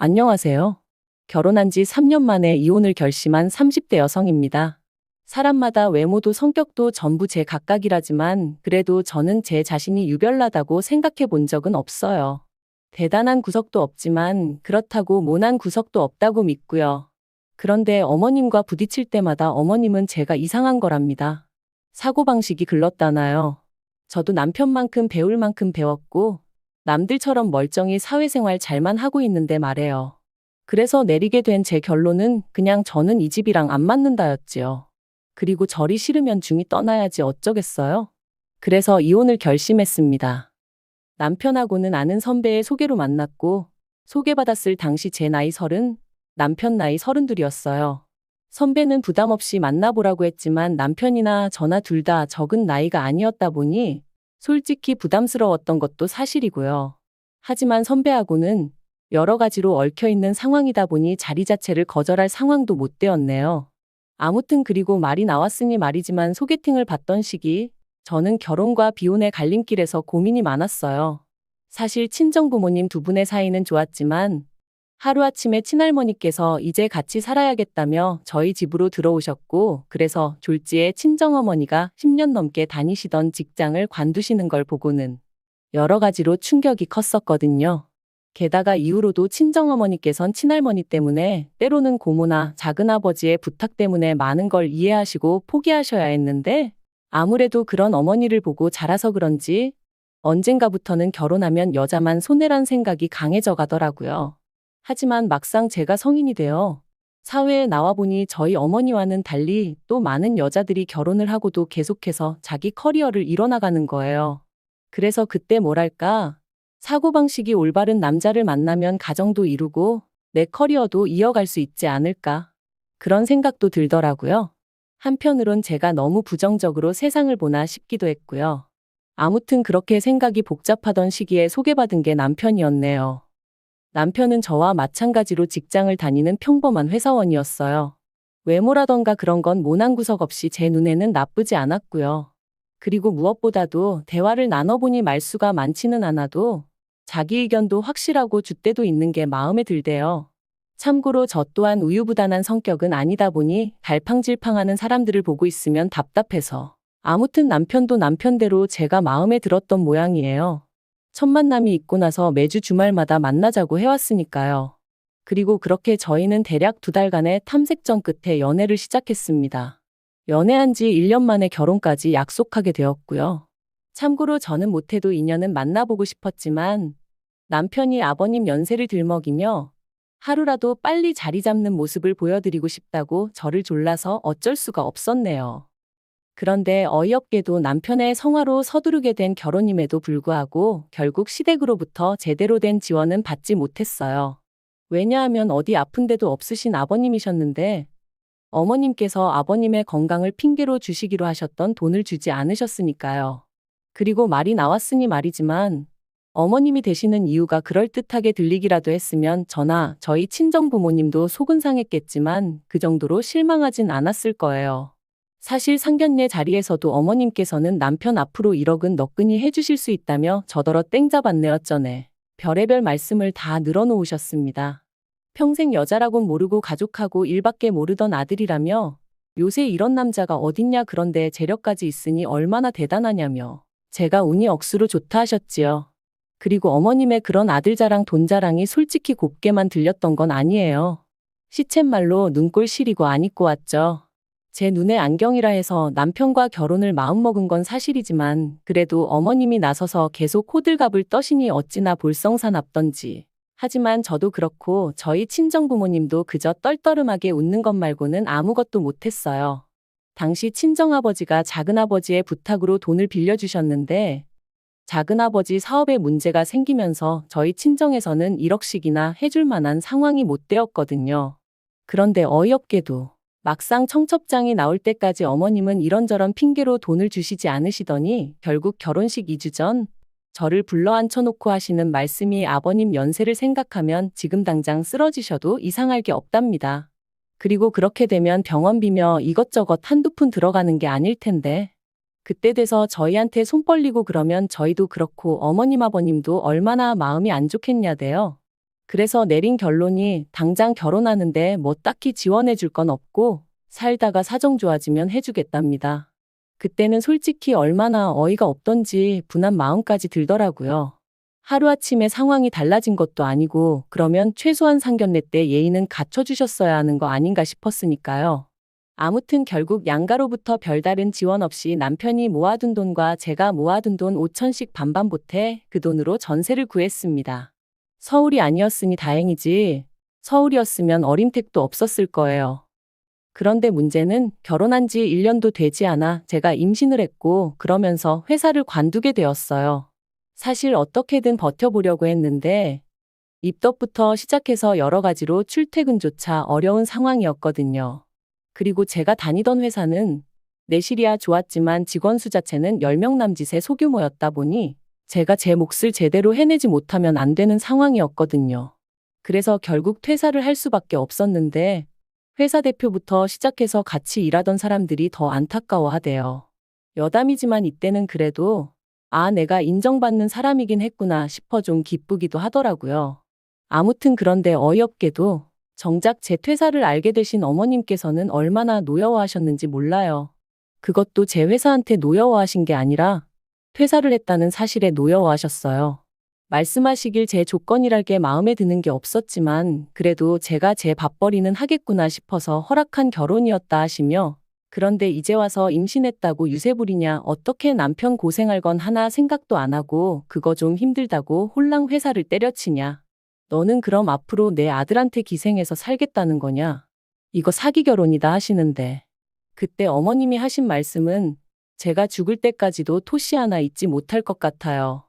안녕하세요. 결혼한 지 3년 만에 이혼을 결심한 30대 여성입니다. 사람마다 외모도 성격도 전부 제 각각이라지만 그래도 저는 제 자신이 유별나다고 생각해 본 적은 없어요. 대단한 구석도 없지만 그렇다고 모난 구석도 없다고 믿고요. 그런데 어머님과 부딪힐 때마다 어머님은 제가 이상한 거랍니다. 사고방식이 글렀다나요. 저도 남편만큼 배울 만큼 배웠고 남들처럼 멀쩡히 사회생활 잘만 하고 있는데 말해요. 그래서 내리게 된 제 결론은 그냥 저는 이 집이랑 안 맞는다였지요. 그리고 저리 싫으면 중이 떠나야지 어쩌겠어요? 그래서 이혼을 결심했습니다. 남편하고는 아는 선배의 소개로 만났고 소개받았을 당시 제 나이 30, 남편 나이 32이었어요. 선배는 부담 없이 만나보라고 했지만 남편이나 저나 둘 다 적은 나이가 아니었다 보니 솔직히 부담스러웠던 것도 사실이고요. 하지만 선배하고는 여러 가지로 얽혀있는 상황이다 보니 자리 자체를 거절할 상황도 못 되었네요. 아무튼 그리고 말이 나왔으니 말이지만 소개팅을 받던 시기, 저는 결혼과 비혼의 갈림길에서 고민이 많았어요. 사실 친정부모님 두 분의 사이는 좋았지만 하루아침에 친할머니께서 이제 같이 살아야겠다며 저희 집으로 들어오셨고 그래서 졸지에 친정어머니가 10년 넘게 다니시던 직장을 관두시는 걸 보고는 여러 가지로 충격이 컸었거든요. 게다가 이후로도 친정어머니께선 친할머니 때문에 때로는 고모나 작은아버지의 부탁 때문에 많은 걸 이해하시고 포기하셔야 했는데 아무래도 그런 어머니를 보고 자라서 그런지 언젠가부터는 결혼하면 여자만 손해란 생각이 강해져 가더라고요. 하지만 막상 제가 성인이 되어 사회에 나와보니 저희 어머니와는 달리 또 많은 여자들이 결혼을 하고도 계속해서 자기 커리어를 이뤄나가는 거예요. 그래서 그때 뭐랄까, 사고방식이 올바른 남자를 만나면 가정도 이루고 내 커리어도 이어갈 수 있지 않을까. 그런 생각도 들더라고요. 한편으론 제가 너무 부정적으로 세상을 보나 싶기도 했고요. 아무튼 그렇게 생각이 복잡하던 시기에 소개받은 게 남편이었네요. 남편은 저와 마찬가지로 직장을 다니는 평범한 회사원이었어요. 외모라던가 그런 건 모난 구석 없이 제 눈에는 나쁘지 않았고요. 그리고 무엇보다도 대화를 나눠보니 말수가 많지는 않아도 자기 의견도 확실하고 줏대도 있는 게 마음에 들대요. 참고로 저 또한 우유부단한 성격은 아니다 보니 갈팡질팡하는 사람들을 보고 있으면 답답해서 아무튼 남편도 남편대로 제가 마음에 들었던 모양이에요. 첫 만남이 있고 나서 매주 주말마다 만나자고 해왔으니까요. 그리고 그렇게 저희는 대략 2달간의 탐색전 끝에 연애를 시작했습니다. 연애한 지 1년 만에 결혼까지 약속하게 되었고요. 참고로 저는 못해도 인연은 만나보고 싶었지만 남편이 아버님 연세를 들먹이며 하루라도 빨리 자리 잡는 모습을 보여드리고 싶다고 저를 졸라서 어쩔 수가 없었네요. 그런데 어이없게도 남편의 성화로 서두르게 된 결혼임에도 불구하고 결국 시댁으로부터 제대로 된 지원은 받지 못했어요. 왜냐하면 어디 아픈 데도 없으신 아버님이셨는데 어머님께서 아버님의 건강을 핑계로 주시기로 하셨던 돈을 주지 않으셨으니까요. 그리고 말이 나왔으니 말이지만 어머님이 되시는 이유가 그럴듯하게 들리기라도 했으면 저나 저희 친정부모님도 속은 상했겠지만 그 정도로 실망하진 않았을 거예요. 사실 상견례 자리에서도 어머님께서는 남편 앞으로 1억은 너끈히 해주실 수 있다며 저더러 땡잡았네 어쩌네. 별의별 말씀을 다 늘어놓으셨습니다. 평생 여자라곤 모르고 가족하고 일밖에 모르던 아들이라며 요새 이런 남자가 어딨냐 그런데 재력까지 있으니 얼마나 대단하냐며 제가 운이 억수로 좋다 하셨지요. 그리고 어머님의 그런 아들 자랑 돈 자랑이 솔직히 곱게만 들렸던 건 아니에요. 시쳇말로 눈꼴 시리고 안 입고 왔죠. 제 눈에 안경이라 해서 남편과 결혼을 마음먹은 건 사실이지만 그래도 어머님이 나서서 계속 호들갑을 떠시니 어찌나 볼썽사납던지. 하지만 저도 그렇고 저희 친정부모님도 그저 떨떠름하게 웃는 것 말고는 아무것도 못했어요. 당시 친정아버지가 작은아버지의 부탁으로 돈을 빌려주셨는데 작은아버지 사업에 문제가 생기면서 저희 친정에서는 1억씩이나 해줄 만한 상황이 못 되었거든요. 그런데 어이없게도 막상 청첩장이 나올 때까지 어머님은 이런저런 핑계로 돈을 주시지 않으시더니 결국 결혼식 2주 전 저를 불러 앉혀놓고 하시는 말씀이 아버님 연세를 생각하면 지금 당장 쓰러지셔도 이상할 게 없답니다. 그리고 그렇게 되면 병원비며 이것저것 한두 푼 들어가는 게 아닐 텐데 그때 돼서 저희한테 손 벌리고 그러면 저희도 그렇고 어머님 아버님도 얼마나 마음이 안 좋겠냐대요. 그래서 내린 결론이 당장 결혼하는데 뭐 딱히 지원해 줄 건 없고 살다가 사정 좋아지면 해주겠답니다. 그때는 솔직히 얼마나 어이가 없던지 분한 마음까지 들더라고요. 하루아침에 상황이 달라진 것도 아니고 그러면 최소한 상견례 때 예의는 갖춰주셨어야 하는 거 아닌가 싶었으니까요. 아무튼 결국 양가로부터 별다른 지원 없이 남편이 모아둔 돈과 제가 모아둔 돈 5천씩 반반 보태 그 돈으로 전세를 구했습니다. 서울이 아니었으니 다행이지 서울이었으면 어림택도 없었을 거예요. 그런데 문제는 결혼한 지 1년도 되지 않아 제가 임신을 했고 그러면서 회사를 관두게 되었어요. 사실 어떻게든 버텨보려고 했는데 입덧부터 시작해서 여러 가지로 출퇴근조차 어려운 상황이었거든요. 그리고 제가 다니던 회사는 내실이야 좋았지만 직원 수 자체는 10명 남짓의 소규모였다 보니 제가 제 몫을 제대로 해내지 못하면 안 되는 상황이었거든요. 그래서 결국 퇴사를 할 수밖에 없었는데 회사 대표부터 시작해서 같이 일하던 사람들이 더 안타까워하대요. 여담이지만 이때는 그래도 내가 인정받는 사람이긴 했구나 싶어 좀 기쁘기도 하더라고요. 아무튼 그런데 어이없게도 정작 제 퇴사를 알게 되신 어머님께서는 얼마나 노여워하셨는지 몰라요. 그것도 제 회사한테 노여워하신 게 아니라 퇴사를 했다는 사실에 노여워하셨어요. 말씀하시길 제 조건이랄 게 마음에 드는 게 없었지만 그래도 제가 제 밥벌이는 하겠구나 싶어서 허락한 결혼이었다 하시며 그런데 이제 와서 임신했다고 유세 부리냐 어떻게 남편 고생할 건 하나 생각도 안 하고 그거 좀 힘들다고 홀랑 회사를 때려치냐. 너는 그럼 앞으로 내 아들한테 기생해서 살겠다는 거냐? 이거 사기 결혼이다 하시는데 그때 어머님이 하신 말씀은 제가 죽을 때까지도 토시 하나 잊지 못할 것 같아요.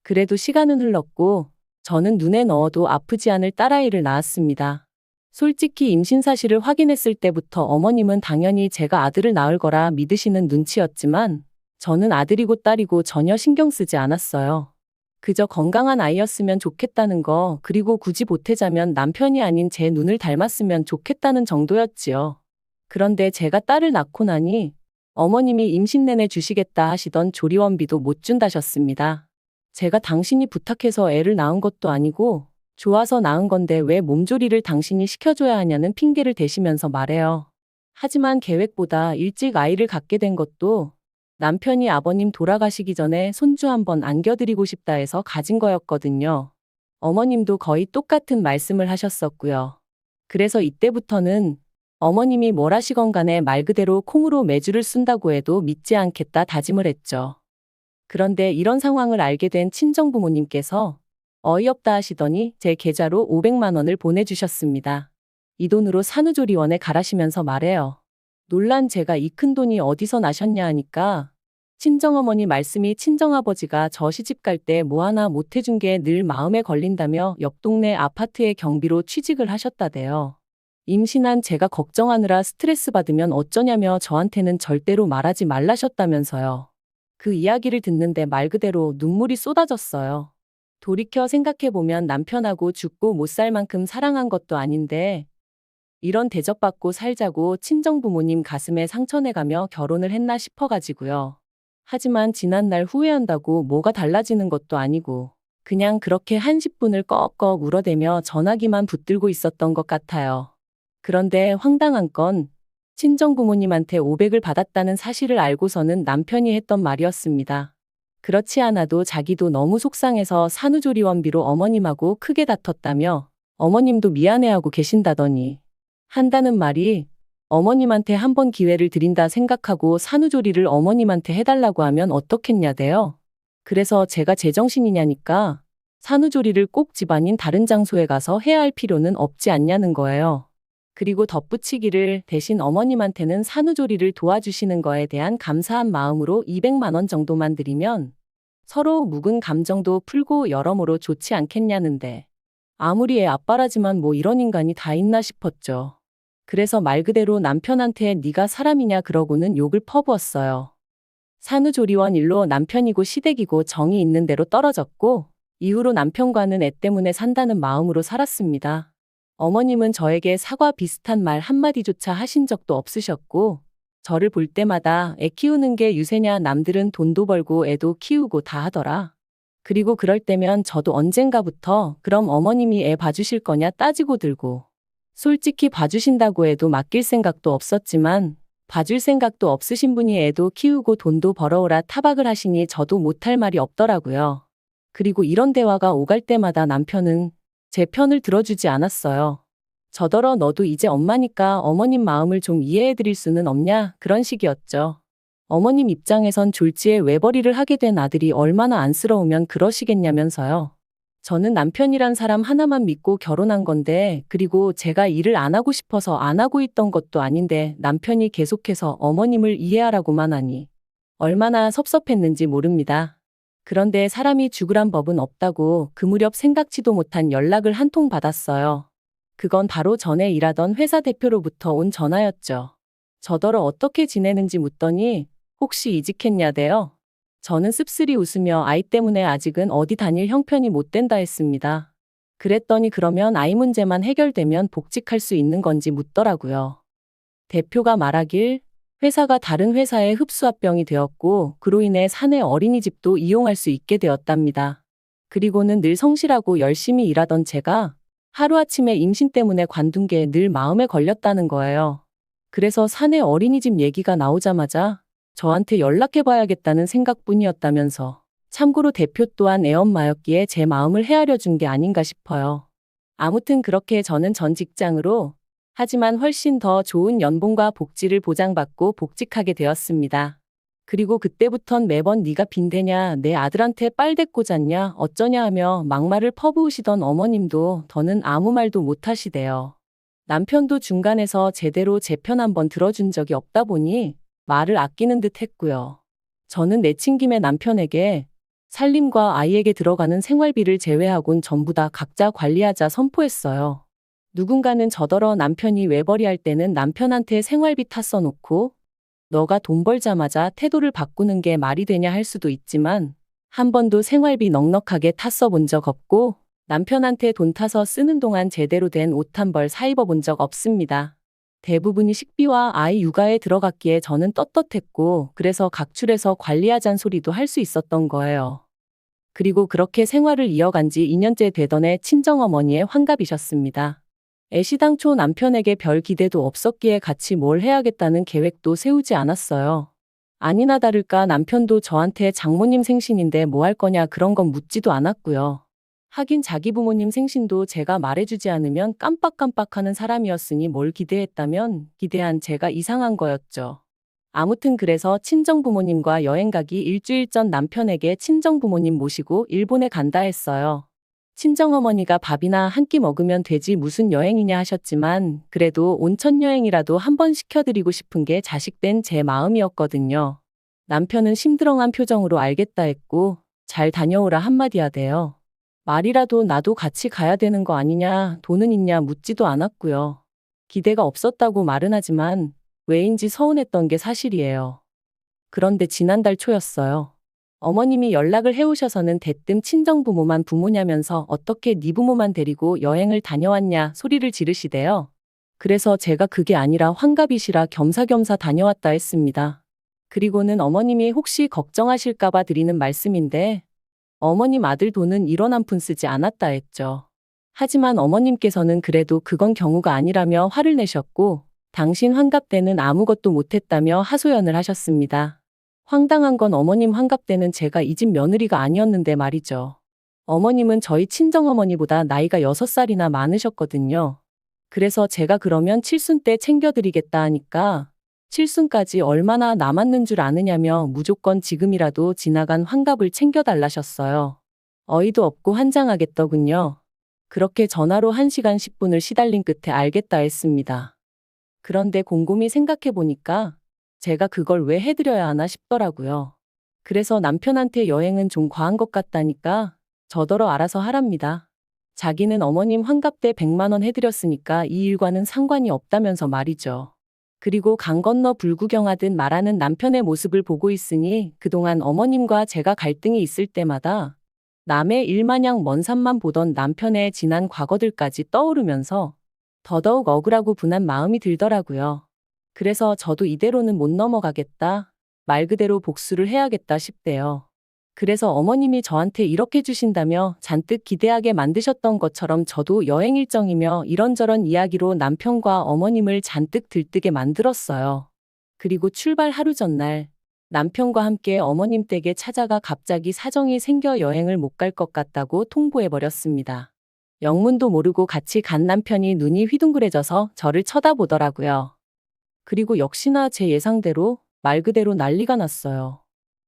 그래도 시간은 흘렀고 저는 눈에 넣어도 아프지 않을 딸아이를 낳았습니다. 솔직히 임신 사실을 확인했을 때부터 어머님은 당연히 제가 아들을 낳을 거라 믿으시는 눈치였지만 저는 아들이고 딸이고 전혀 신경 쓰지 않았어요. 그저 건강한 아이였으면 좋겠다는 거 그리고 굳이 보태자면 남편이 아닌 제 눈을 닮았으면 좋겠다는 정도였지요. 그런데 제가 딸을 낳고 나니 어머님이 임신 내내 주시겠다 하시던 조리원비도 못 준다셨습니다. 제가 당신이 부탁해서 애를 낳은 것도 아니고 좋아서 낳은 건데 왜 몸조리를 당신이 시켜줘야 하냐는 핑계를 대시면서 말해요. 하지만 계획보다 일찍 아이를 갖게 된 것도 남편이 아버님 돌아가시기 전에 손주 한번 안겨드리고 싶다 해서 가진 거였거든요. 어머님도 거의 똑같은 말씀을 하셨었고요. 그래서 이때부터는 어머님이 뭘 하시건 간에 말 그대로 콩으로 매주를 쓴다고 해도 믿지 않겠다 다짐을 했죠. 그런데 이런 상황을 알게 된 친정부모님께서 어이없다 하시더니 제 계좌로 500만 원을 보내주셨습니다. 이 돈으로 산후조리원에 가라시면서 말해요. 놀란 제가 이 큰 돈이 어디서 나셨냐 하니까 친정어머니 말씀이 친정아버지가 저 시집갈 때 뭐 하나 못 해준 게 늘 마음에 걸린다며 옆 동네 아파트의 경비로 취직을 하셨다대요. 임신한 제가 걱정하느라 스트레스 받으면 어쩌냐며 저한테는 절대로 말하지 말라셨다면서요. 그 이야기를 듣는데 말 그대로 눈물이 쏟아졌어요. 돌이켜 생각해보면 남편하고 죽고 못 살 만큼 사랑한 것도 아닌데 이런 대접받고 살자고 친정부모님 가슴에 상처내가며 결혼을 했나 싶어가지고요. 하지만 지난날 후회한다고 뭐가 달라지는 것도 아니고 그냥 그렇게 한 10분을 꺽꺽 울어대며 전화기만 붙들고 있었던 것 같아요. 그런데 황당한 건 친정부모님한테 500을 받았다는 사실을 알고서는 남편이 했던 말이었습니다. 그렇지 않아도 자기도 너무 속상해서 산후조리원비로 어머님하고 크게 다퉜다며 어머님도 미안해하고 계신다더니 한다는 말이 어머님한테 한 번 기회를 드린다 생각하고 산후조리를 어머님한테 해달라고 하면 어떻겠냐대요. 그래서 제가 제정신이냐니까 산후조리를 꼭 집 아닌 다른 장소에 가서 해야 할 필요는 없지 않냐는 거예요. 그리고 덧붙이기를 대신 어머님한테는 산후조리를 도와주시는 거에 대한 감사한 마음으로 200만 원 정도만 드리면 서로 묵은 감정도 풀고 여러모로 좋지 않겠냐는데 아무리 애 아빠라지만 뭐 이런 인간이 다 있나 싶었죠. 그래서 말 그대로 남편한테 네가 사람이냐 그러고는 욕을 퍼부었어요. 산후조리원 일로 남편이고 시댁이고 정이 있는 대로 떨어졌고 이후로 남편과는 애 때문에 산다는 마음으로 살았습니다. 어머님은 저에게 사과 비슷한 말 한마디조차 하신 적도 없으셨고 저를 볼 때마다 애 키우는 게 유세냐 남들은 돈도 벌고 애도 키우고 다 하더라. 그리고 그럴 때면 저도 언젠가부터 그럼 어머님이 애 봐주실 거냐 따지고 들고. 솔직히 봐주신다고 해도 맡길 생각도 없었지만 봐줄 생각도 없으신 분이 애도 키우고 돈도 벌어오라 타박을 하시니 저도 못할 말이 없더라고요. 그리고 이런 대화가 오갈 때마다 남편은 제 편을 들어주지 않았어요. 저더러 너도 이제 엄마니까 어머님 마음을 좀 이해해드릴 수는 없냐 그런 식이었죠. 어머님 입장에선 졸지에 외벌이를 하게 된 아들이 얼마나 안쓰러우면 그러시겠냐면서요. 저는 남편이란 사람 하나만 믿고 결혼한 건데 그리고 제가 일을 안 하고 싶어서 안 하고 있던 것도 아닌데 남편이 계속해서 어머님을 이해하라고만 하니 얼마나 섭섭했는지 모릅니다. 그런데 사람이 죽으란 법은 없다고 그 무렵 생각지도 못한 연락을 한 통 받았어요. 그건 바로 전에 일하던 회사 대표로부터 온 전화였죠. 저더러 어떻게 지내는지 묻더니 혹시 이직했냐대요. 저는 씁쓸히 웃으며 아이 때문에 아직은 어디 다닐 형편이 못 된다 했습니다. 그랬더니 그러면 아이 문제만 해결되면 복직할 수 있는 건지 묻더라고요. 대표가 말하길 회사가 다른 회사에 흡수합병이 되었고 그로 인해 사내 어린이집도 이용할 수 있게 되었답니다. 그리고는 늘 성실하고 열심히 일하던 제가 하루아침에 임신 때문에 관둔 게 늘 마음에 걸렸다는 거예요. 그래서 사내 어린이집 얘기가 나오자마자 저한테 연락해봐야겠다는 생각뿐이었다면서 참고로 대표 또한 애엄마였기에 제 마음을 헤아려 준 게 아닌가 싶어요. 아무튼 그렇게 저는 전 직장으로 하지만 훨씬 더 좋은 연봉과 복지를 보장받고 복직하게 되었습니다. 그리고 그때부턴 매번 네가 빈대냐 내 아들한테 빨대 꽂았냐 어쩌냐 하며 막말을 퍼부으시던 어머님도 더는 아무 말도 못하시대요. 남편도 중간에서 제대로 제 편 한번 들어준 적이 없다 보니 말을 아끼는 듯 했고요. 저는 내친김에 남편에게 살림과 아이에게 들어가는 생활비를 제외하곤 전부 다 각자 관리하자 선포했어요. 누군가는 저더러 남편이 외벌이할 때는 남편한테 생활비 다 써놓고 너가 돈 벌자마자 태도를 바꾸는 게 말이 되냐 할 수도 있지만 한 번도 생활비 넉넉하게 타 써본 적 없고 남편한테 돈 타서 쓰는 동안 제대로 된 옷 한 벌 사 입어본 적 없습니다. 대부분이 식비와 아이 육아에 들어갔기에 저는 떳떳했고 그래서 각출해서 관리하잔 소리도 할 수 있었던 거예요. 그리고 그렇게 생활을 이어간 지 2년째 되던 해 친정어머니의 환갑이셨습니다. 애시당초 남편에게 별 기대도 없었기에 같이 뭘 해야겠다는 계획도 세우지 않았어요. 아니나 다를까 남편도 저한테 장모님 생신인데 뭐 할 거냐 그런 건 묻지도 않았고요. 하긴 자기 부모님 생신도 제가 말해주지 않으면 깜빡깜빡하는 사람이었으니 뭘 기대했다면 기대한 제가 이상한 거였죠. 아무튼 그래서 친정부모님과 여행 가기 일주일 전 남편에게 친정부모님 모시고 일본에 간다 했어요. 친정어머니가 밥이나 한 끼 먹으면 되지 무슨 여행이냐 하셨지만 그래도 온천 여행이라도 한번 시켜드리고 싶은 게 자식된 제 마음이었거든요. 남편은 심드렁한 표정으로 알겠다 했고 잘 다녀오라 한마디 하대요. 말이라도 나도 같이 가야 되는 거 아니냐 돈은 있냐 묻지도 않았고요. 기대가 없었다고 말은 하지만 왜인지 서운했던 게 사실이에요. 그런데 지난달 초였어요. 어머님이 연락을 해오셔서는 대뜸 친정부모만 부모냐면서 어떻게 네 부모만 데리고 여행을 다녀왔냐 소리를 지르시대요. 그래서 제가 그게 아니라 환갑이시라 겸사겸사 다녀왔다 했습니다. 그리고는 어머님이 혹시 걱정하실까봐 드리는 말씀인데 어머님 아들 돈은 1원 한 푼 쓰지 않았다 했죠. 하지만 어머님께서는 그래도 그건 경우가 아니라며 화를 내셨고 당신 환갑 때는 아무것도 못했다며 하소연을 하셨습니다. 황당한 건 어머님 환갑 때는 제가 이 집 며느리가 아니었는데 말이죠. 어머님은 저희 친정어머니보다 나이가 6살이나 많으셨거든요. 그래서 제가 그러면 칠순 때 챙겨드리겠다 하니까 칠순까지 얼마나 남았는 줄 아느냐며 무조건 지금이라도 지나간 환갑을 챙겨달라셨어요. 어이도 없고 환장하겠더군요. 그렇게 전화로 1시간 10분을 시달린 끝에 알겠다 했습니다. 그런데 곰곰이 생각해보니까 제가 그걸 왜 해드려야 하나 싶더라고요. 그래서 남편한테 여행은 좀 과한 것 같다니까 저더러 알아서 하랍니다. 자기는 어머님 환갑 때 100만 원 해드렸으니까 이 일과는 상관이 없다면서 말이죠. 그리고 강 건너 불구경하듯 말하는 남편의 모습을 보고 있으니 그동안 어머님과 제가 갈등이 있을 때마다 남의 일마냥 먼 산만 보던 남편의 지난 과거들까지 떠오르면서 더더욱 억울하고 분한 마음이 들더라고요. 그래서 저도 이대로는 못 넘어가겠다. 말 그대로 복수를 해야겠다 싶대요. 그래서 어머님이 저한테 이렇게 주신다며 잔뜩 기대하게 만드셨던 것처럼 저도 여행 일정이며 이런저런 이야기로 남편과 어머님을 잔뜩 들뜨게 만들었어요. 그리고 출발 하루 전날 남편과 함께 어머님 댁에 찾아가 갑자기 사정이 생겨 여행을 못 갈 것 같다고 통보해버렸습니다. 영문도 모르고 같이 간 남편이 눈이 휘둥그레져서 저를 쳐다보더라고요. 그리고 역시나 제 예상대로 말 그대로 난리가 났어요.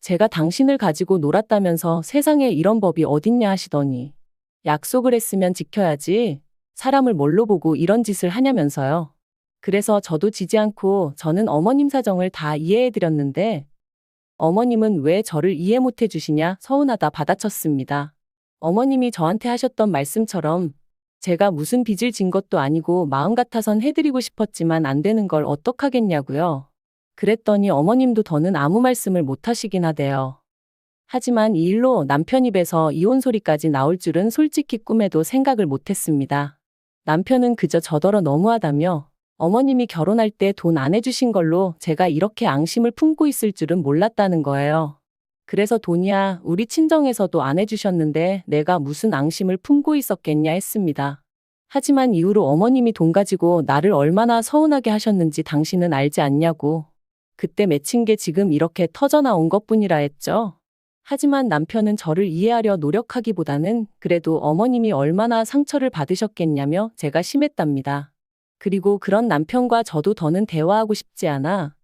제가 당신을 가지고 놀았다면서 세상에 이런 법이 어딨냐 하시더니 약속을 했으면 지켜야지 사람을 뭘로 보고 이런 짓을 하냐면서요. 그래서 저도 지지 않고 저는 어머님 사정을 다 이해해드렸는데 어머님은 왜 저를 이해 못 해주시냐 서운하다 받아쳤습니다. 어머님이 저한테 하셨던 말씀처럼 제가 무슨 빚을 진 것도 아니고 마음 같아선 해드리고 싶었지만 안 되는 걸 어떡하겠냐고요. 그랬더니 어머님도 더는 아무 말씀을 못 하시긴 하대요. 하지만 이 일로 남편 입에서 이혼 소리까지 나올 줄은 솔직히 꿈에도 생각을 못 했습니다. 남편은 그저 저더러 너무하다며 어머님이 결혼할 때 돈 안 해주신 걸로 제가 이렇게 앙심을 품고 있을 줄은 몰랐다는 거예요. 그래서 돈이야 우리 친정에서도 안 해주셨는데 내가 무슨 앙심을 품고 있었겠냐 했습니다. 하지만 이후로 어머님이 돈 가지고 나를 얼마나 서운하게 하셨는지 당신은 알지 않냐고. 그때 맺힌 게 지금 이렇게 터져나온 것뿐이라 했죠. 하지만 남편은 저를 이해하려 노력하기보다는 그래도 어머님이 얼마나 상처를 받으셨겠냐며 제가 심했답니다. 그리고 그런 남편과 저도 더는 대화하고 싶지 않아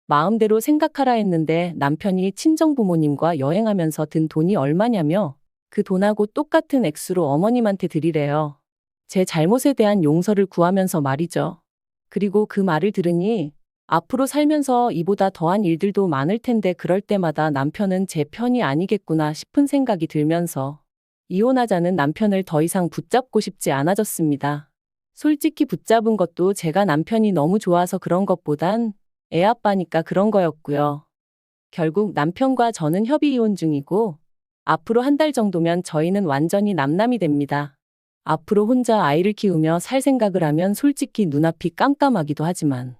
마음대로 생각하라 했는데 남편이 친정부모님과 여행하면서 든 돈이 얼마냐며 그 돈하고 똑같은 액수로 어머님한테 드리래요. 제 잘못에 대한 용서를 구하면서 말이죠. 그리고 그 말을 들으니 앞으로 살면서 이보다 더한 일들도 많을 텐데 그럴 때마다 남편은 제 편이 아니겠구나 싶은 생각이 들면서 이혼하자는 남편을 더 이상 붙잡고 싶지 않아졌습니다. 솔직히 붙잡은 것도 제가 남편이 너무 좋아서 그런 것보단 애 아빠니까 그런 거였고요. 결국 남편과 저는 협의 이혼 중이고 앞으로 한 달 정도면 저희는 완전히 남남이 됩니다. 앞으로 혼자 아이를 키우며 살 생각을 하면 솔직히 눈앞이 깜깜하기도 하지만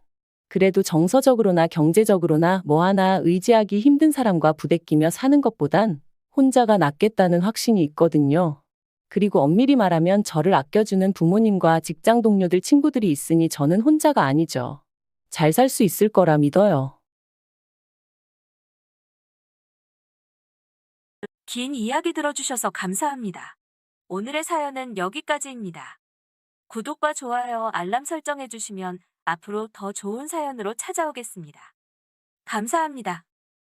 그래도 정서적으로나 경제적으로나 뭐 하나 의지하기 힘든 사람과 부대끼며 사는 것보단 혼자가 낫겠다는 확신이 있거든요. 그리고 엄밀히 말하면 저를 아껴주는 부모님과 직장 동료들 친구들이 있으니 저는 혼자가 아니죠. 잘 살 수 있을 거라 믿어요. 긴 이야기 들어주셔서 감사합니다. 오늘의 사연은 여기까지입니다. 구독과 좋아요, 알람 설정해주시면 앞으로 더 좋은 사연으로 찾아오겠습니다. 감사합니다.